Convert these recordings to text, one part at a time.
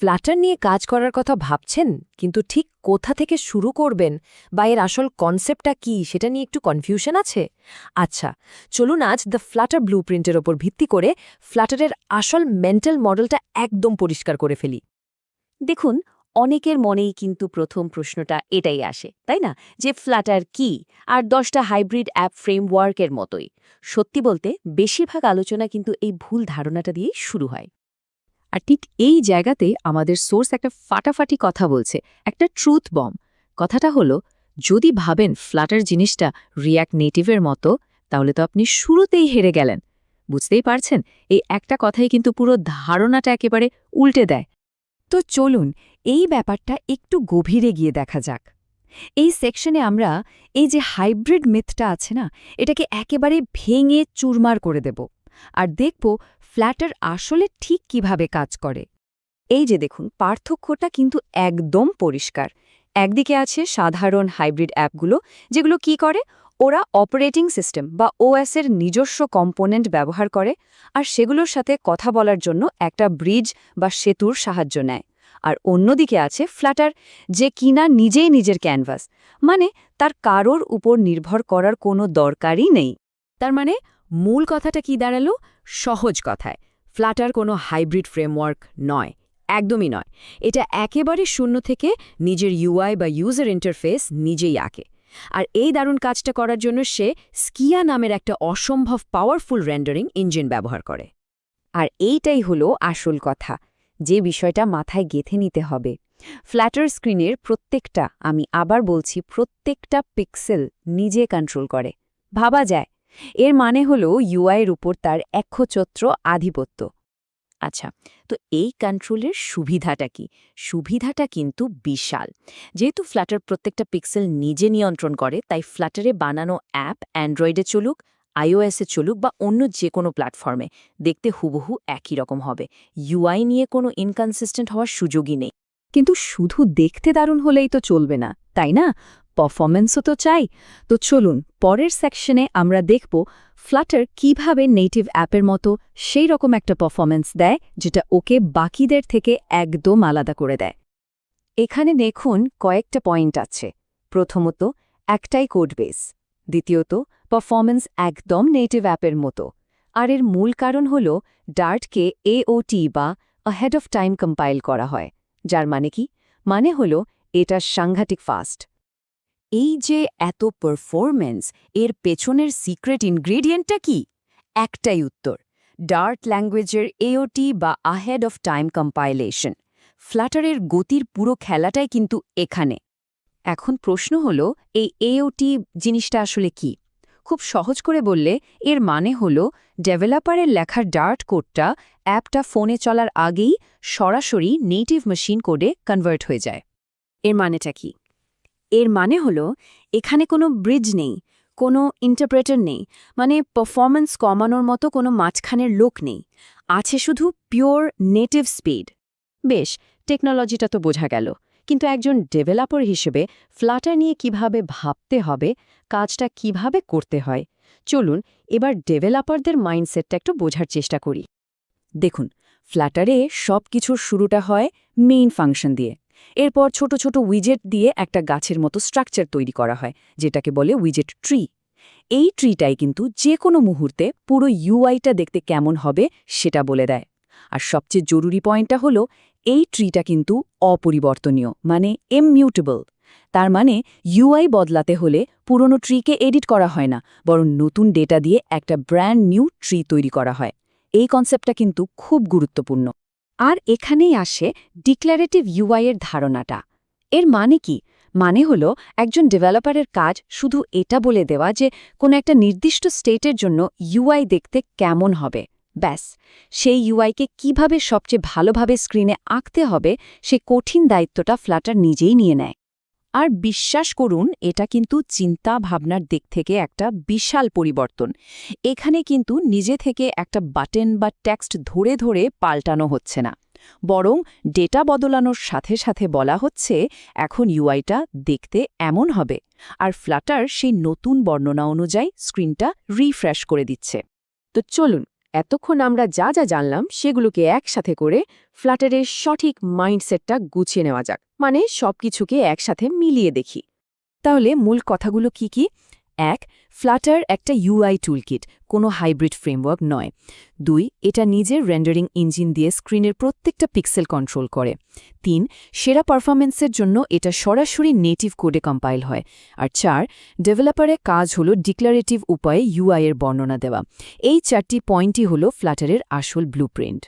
Platter নিয়ে কাজ করার কথা ভাবছেন কিন্তু ঠিক কোথা থেকে শুরু করবেন বা এর আসল কনসেপ্টটা কি সেটা নিয়ে একটু কনফিউশন আছে? আচ্ছা, চলুন আজ দ্য ফ্ল্যাটার ব্লুপ্রিন্টের ওপর ভিত্তি করে ফ্ল্যাটারের আসল মেন্টাল মডেলটা একদম পরিষ্কার করে ফেলি। দেখুন, অনেকের মনেই কিন্তু প্রথম প্রশ্নটা এটাই আসে, তাই না? যে ফ্লাটার কি? আর 10টা হাইব্রিড অ্যাপ ফ্রেমওয়ার্কের মতোই। সত্যি বলতে বেশিরভাগ আলোচনা কিন্তু এই ভুল ধারণাটা দিয়েই শুরু হয়। আর ঠিক এই জায়গাতে আমাদের সোর্স একটা ফাটাফাটি কথা বলছে, একটা ট্রুথ বম। কথাটা হলো, যদি ভাবেন ফ্লাটার জিনিসটা রিয়্যাক্ট নেটিভের মতো, তাহলে তো আপনি শুরুতেই হেরে গেলেন। বুঝতেই পারছেন, এই একটা কথাই কিন্তু পুরো ধারণাটা একেবারে উল্টে দেয়। তো চলুন এই ব্যাপারটা একটু গভীরে গিয়ে দেখা যাক। এই সেকশনে আমরা এই যে হাইব্রিড মিথটা আছে না, এটাকে একেবারে ভেঙে চুরমার করে দেব আর দেখব ফ্ল্যাটার আসলে ঠিক কিভাবে কাজ করে। এই যে দেখুন, পার্থক্যটা কিন্তু একদম পরিষ্কার। একদিকে আছে সাধারণ হাইব্রিড অ্যাপগুলো, যেগুলো কি করে, ওরা অপারেটিং সিস্টেম বা ওএস এর নিজস্ব কম্পোনেন্ট ব্যবহার করে আর সেগুলোর সাথে কথা বলার জন্য একটা ব্রিজ বা সেতুর সাহায্য নেয়। আর অন্যদিকে আছে ফ্ল্যাটার, যে কিনা নিজেই নিজের ক্যানভাস, মানে তার কারোর উপর নির্ভর করার কোনো দরকারই নেই। তার মানে মূল কথাটা কি দাঁড়ালো? সহজ কথায়, ফ্ল্যাটার কোনো হাইব্রিড ফ্রেমওয়ার্ক নয়, একদমই নয়। এটা একেবারে শূন্য থেকে নিজের ইউআই বা ইউজার ইন্টারফেস নিজেই আঁকে। আর এই দারুণ কাজটা করার জন্য সে স্কিয়া নামের একটা অসম্ভব পাওয়ারফুল রেন্ডারিং ইঞ্জিন ব্যবহার করে। আর এইটাই হলো আসল কথা, যে বিষয়টা মাথায় গেঁথে নিতে হবে। ফ্ল্যাটার স্ক্রিনের প্রত্যেকটা, আমি আবার বলছি প্রত্যেকটা পিক্সেল নিজে কন্ট্রোল করে। ভাবা যায়, এর মানে হলো ইউআইয়ের উপর তার একচ্ছত্র আধিপত্য। আচ্ছা, তো এই কন্ট্রোলের সুবিধাটা কি? সুবিধাটা কিন্তু বিশাল। যেহেতু ফ্ল্যাটার প্রত্যেকটা পিক্সেল নিজে নিয়ন্ত্রণ করে, তাই ফ্ল্যাটারে বানানো অ্যাপ অ্যান্ড্রয়েডে চলুক, আইওএসে চলুক বা অন্য যে কোনো প্ল্যাটফর্মে, দেখতে হুবহু একই রকম হবে। ইউআই নিয়ে কোনো ইনকনসিস্টেন্ট হওয়ার সুযোগই নেই। কিন্তু শুধু দেখতে দারুণ হলেই তো চলবে না, তাই না? পারফরম্যান্সও তো চাই। তো চলুন পরের সেকশনে আমরা দেখব ফ্লাটার কিভাবে নেটিভ অ্যাপের মতো সেই রকম একটা পারফরম্যান্স দেয়, যেটা ওকে বাকিদের থেকে একদম আলাদা করে দেয়। এখানে দেখুন কয়েকটা পয়েন্ট আছে। প্রথমত, একটাই কোড বেস। দ্বিতীয়ত, পারফরম্যান্স একদম নেটিভ অ্যাপের মতো। আর এর মূল কারণ হল ডার্টকে এওটি বা আহেড অফ টাইম কম্পাইল করা হয়, যার মানে কি? মানে হল এটা সাংঘাতিক ফাস্ট। এই যে এত পারফরম্যান্স, এর পেছনের সিক্রেট ইনগ্রেডিয়েন্টটা কি? একটাই উত্তর, ডার্ট ল্যাঙ্গুয়েজের এওটি বা আহেড অফ টাইম কম্পাইলেশন। ফ্ল্যাটারের গতির পুরো খেলাটাই কিন্তু এখানে। এখন প্রশ্ন হল, এই এওটি জিনিসটা আসলে কি? খুব সহজ করে বললে এর মানে হল ডেভেলপারের লেখা ডার্ট কোডটা অ্যাপটা ফোনে চলার আগেই সরাসরি নেটিভ মেশিন কোডে কনভার্ট হয়ে যায়। এর মানেটা কি? এর মানে হলো এখানে কোনো ব্রিজ নেই, কোনো ইন্টারপ্রেটার নেই, মানে পারফরম্যান্স কমানোর মতো কোনো মাঝখানের লোক নেই। আছে শুধু পিওর নেটিভ স্পিড। বেশ, টেকনোলজিটা তো বোঝা গেল, কিন্তু একজন ডেভেলপার হিসেবে ফ্লাটার নিয়ে কিভাবে ভাবতে হবে, কাজটা কিভাবে করতে হয়, চলুন এবার ডেভেলপারদের মাইন্ডসেটটা একটু বোঝার চেষ্টা করি। দেখুন, ফ্ল্যাটারে সব কিছুর শুরুটা হয় মেইন ফাংশন দিয়ে। এরপর ছোট ছোট উইজেট দিয়ে একটা গাছের মতো স্ট্রাকচার তৈরি করা হয়, যেটাকে বলে উইজেট ট্রি। এই ট্রিটাই কিন্তু যে কোনো মুহূর্তে পুরো ইউআইটা দেখতে কেমন হবে সেটা বলে দেয়। আর সবচেয়ে জরুরি পয়েন্টটা হলো, এই ট্রিটা কিন্তু অপরিবর্তনীয়, মানে ইমিউটেবল। তার মানে ইউআই বদলাতে হলে পুরনো ট্রিকে এডিট করা হয় না, বরং নতুন ডেটা দিয়ে একটা ব্র্যান্ড নিউ ট্রি তৈরি করা হয়। এই কনসেপ্টটা কিন্তু খুব গুরুত্বপূর্ণ। আর এখানেই আসে ডিক্লারেটিভ ইউআই এর ধারণাটা। এর মানে কি? মানে হলো, একজন ডেভেলপারের কাজ শুধু এটা বলে দেওয়া যে কোনো একটা নির্দিষ্ট স্টেটের জন্য ইউআই দেখতে কেমন হবে, ব্যাস। সেই ইউআইকে কিভাবে সবচেয়ে ভালোভাবে স্ক্রিনে আঁকতে হবে, সে কঠিন দায়িত্বটা ফ্ল্যাটার নিজেই নিয়ে নেয়। আর বিশ্বাস করুন, এটা কিন্তু চিন্তা ভাবনার দিক থেকে একটা বিশাল পরিবর্তন। এখানে কিন্তু নিজে থেকে একটা বাটন বা টেক্সট ধরে ধরে পাল্টানো হচ্ছে না, বরং ডেটা বদলানোর সাথে সাথে বলা হচ্ছে এখন ইউআইটা দেখতে এমন হবে, আর ফ্ল্যাটার সেই নতুন বর্ণনা অনুযায়ী স্ক্রিনটা রিফ্রেশ করে দিচ্ছে। তো চলুন এতক্ষণ আমরা যা যা জানলাম সেগুলোকে একসাথে করে ফ্লাটারের সঠিক মাইন্ডসেটটা গুছিয়ে নেওয়া যাক, মানে সবকিছুকে একসাথে মিলিয়ে দেখি। তাহলে মূল কথাগুলো কি কি? 1. ফ্লাটার একটা UI টুলকিট, কোনো হাইব্রিড ফ্রেমওয়ার্ক নয়। 2. এটা নিজের রেন্ডারিং ইঞ্জিন দিয়ে স্ক্রিনের প্রত্যেকটা পিক্সেল কন্ট্রোল করে। 3. সেরা পারফরম্যান্সের জন্য এটা সরাসরি নেটিভ কোডে কম্পাইল হয়। আর 4. ডেভেলপারের কাজ হলো ডিক্লারেটিভ উপায়ে UI এর বর্ণনা দেওয়া। এই 4টি পয়েন্টই হলো ফ্লাটারের আসল ব্লুপ্রিন্ট।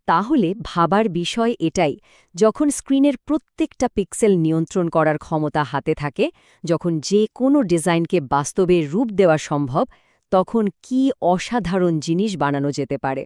তাহলে ভাবার বিষয় এটাই, যখন স্ক্রিনের প্রত্যেকটা পিক্সেল নিয়ন্ত্রণ করার ক্ষমতা হাতে থাকে, যখন যে কোনো ডিজাইনকে বাস্তবে রূপ দেওয়া সম্ভব, তখন কি অসাধারণ জিনিস বানানো যেতে পারে।